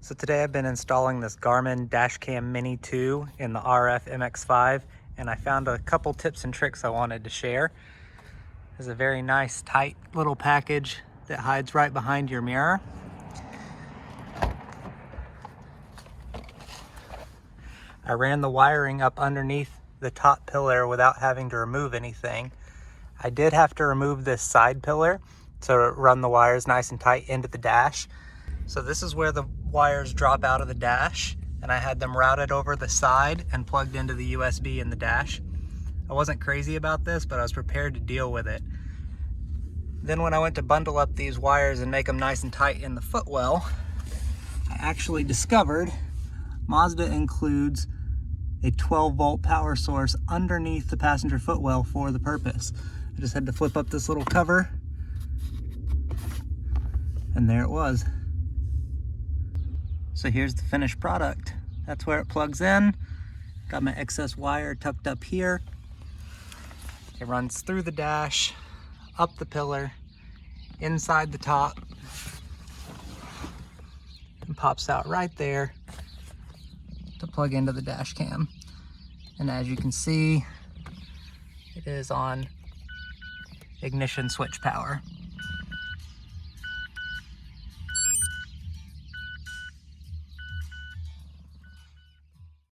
So today I've been installing this Garmin Dashcam Mini 2 in the RF MX5, and I found a couple tips and tricks I wanted to share. There's a very nice tight little package that hides right behind your mirror. I ran the wiring up underneath the top pillar without having to remove anything. I did have to remove this side pillar to run the wires nice and tight into the dash. So this is where the wires drop out of the dash, and I had them routed over the side and plugged into the USB in the dash. I wasn't crazy about this, but I was prepared to deal with it. Then when I went to bundle up these wires and make them nice and tight in the footwell, I actually discovered Mazda includes a 12-volt power source underneath the passenger footwell for the purpose. I just had to flip up this little cover, and there it was. So here's the finished product. That's where it plugs in. Got my excess wire tucked up here. It runs through the dash, up the pillar, inside the top, and pops out right there to plug into the dash cam. And as you can see, it is on ignition switch power.